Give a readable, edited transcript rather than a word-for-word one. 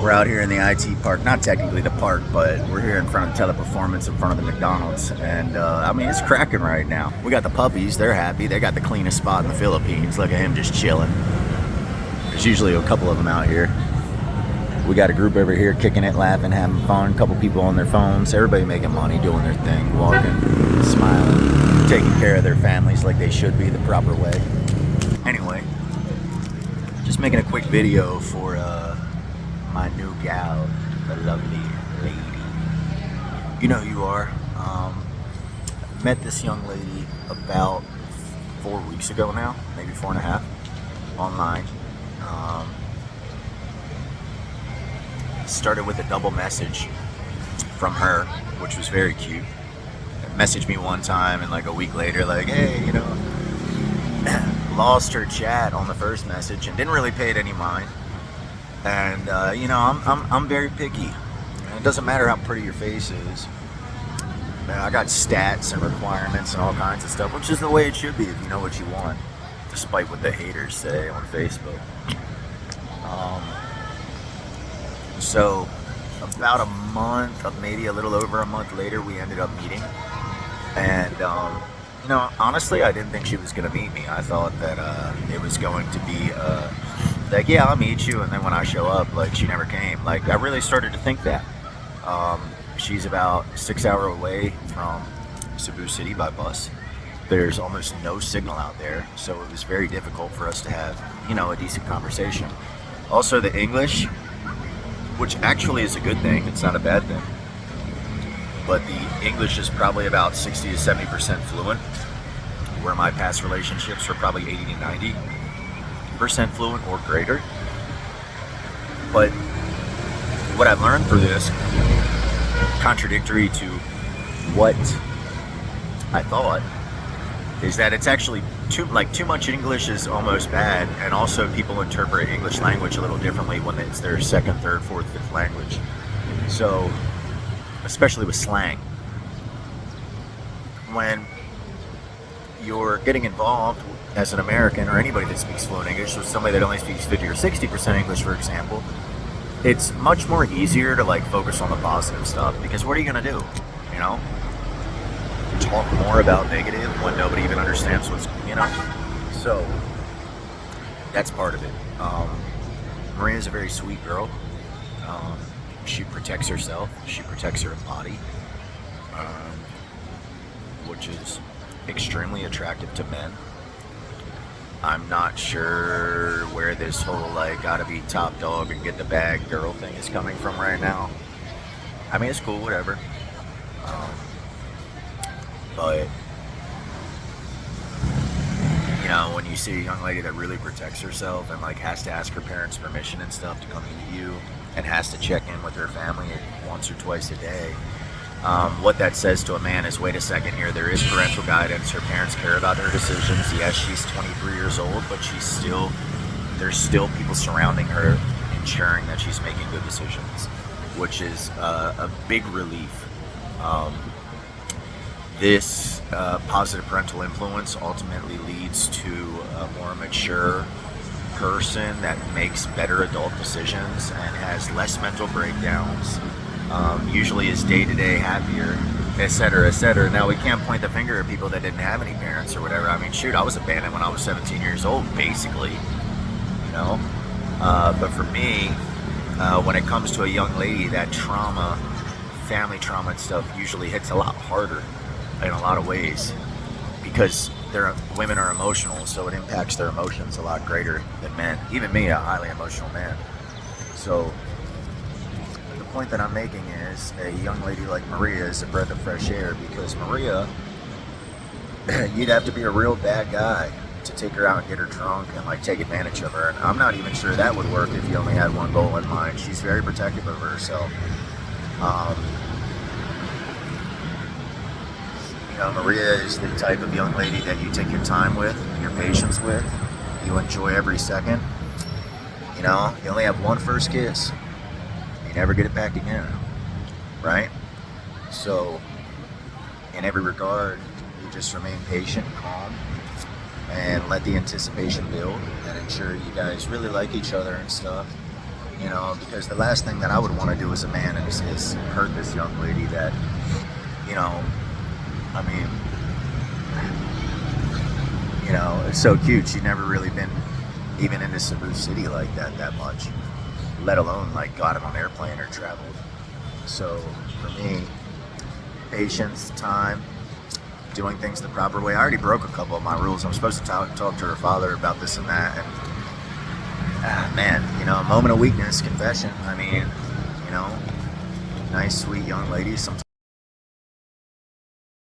We're out here in the IT park, not technically the park, but we're here in front of Teleperformance, in front of the McDonald's, and I mean, it's cracking right now. We got the puppies, they're happy. They got the cleanest spot in the Philippines. Look at him just chilling. There's usually a couple of them out here. We got a group over here kicking it, laughing, having fun. A couple people on their phones. Everybody making money, doing their thing, walking, smiling, taking care of their families like they should be, the proper way. Anyway, just making a quick video for my new gal, the lovely lady. You know who you are. Met this young lady about 4 weeks ago now, maybe 4.5, online. Started with a double message from her, which was very cute. Messaged me one time and like a week later, like, hey, you know, lost her chat on the first message and didn't really pay it any mind. And you know, I'm very picky. It doesn't matter how pretty your face is. Man, I got stats and requirements and all kinds of stuff, which is the way it should be if you know what you want, despite what the haters say on Facebook. So about a month, maybe a little over a month later, we ended up meeting. And you know, honestly, I didn't think she was going to meet me. I thought that it was going to be like, yeah, I'll meet you, and then when I show up, like, she never came. Like, I really started to think that. She's about 6 hours away from Cebu City by bus. There's almost no signal out there, so it was very difficult for us to have, you know, a decent conversation. Also, the English, which actually is a good thing, it's not a bad thing, but the English is probably about 60 to 70% fluent, where my past relationships were probably 80 to 90% fluent or greater. But what I've learned through this, contradictory to what I thought, is that it's actually too much English is almost bad, and also people interpret English language a little differently when it's their second, third, fourth, fifth language. So, especially with slang, when you're getting involved as an American or anybody that speaks fluent English with somebody that only speaks 50 or 60% English, for example, it's much more easier to like focus on the positive stuff, because what are you going to do, you know? Talk more about negative when nobody even understands what's, you know? So that's part of it. Maria's a very sweet girl. She protects herself. She protects her body, which is extremely attractive to men. I'm not sure where this whole like gotta be top dog and get the bag girl thing is coming from right now. I mean, it's cool, whatever. But you know, when you see a young lady that really protects herself and like has to ask her parents' permission and stuff to come meet you, and has to check in with her family once or twice a day, what that says to a man is, wait a second here, there is parental guidance. Her parents care about her decisions. Yes, she's 23 years old, but there's still people surrounding her, ensuring that she's making good decisions, which is a big relief. This positive parental influence ultimately leads to a more mature person that makes better adult decisions and has less mental breakdowns, usually is day-to-day happier, etc., etc. Now, we can't point the finger at people that didn't have any parents or whatever. I mean, shoot, I was abandoned when I was 17 years old, basically, you know? But for me, when it comes to a young lady, that trauma, family trauma and stuff, usually hits a lot harder in a lot of ways, because women are emotional, so it impacts their emotions a lot greater than men. Even me, a highly emotional man. So the point that I'm making is, a young lady like Maria is a breath of fresh air, because Maria, you'd have to be a real bad guy to take her out and get her drunk and like take advantage of her. And I'm not even sure that would work if you only had one goal in mind. She's very protective of herself. You know, Maria is the type of young lady that you take your time with, your patience with, you enjoy every second. You know, you only have one first kiss. You never get it back again, right? So, in every regard, you just remain patient, calm, and let the anticipation build, and ensure you guys really like each other and stuff. You know, because the last thing that I would want to do as a man is hurt this young lady that, you know, I mean, it's so cute. She'd never really been even into Cebu City like that much, let alone like got on an airplane or traveled. So for me, patience, time, doing things the proper way. I already broke a couple of my rules. I'm supposed to talk to her father about this and that, and man, a moment of weakness, confession. I mean, you know, nice, sweet young lady. Sometimes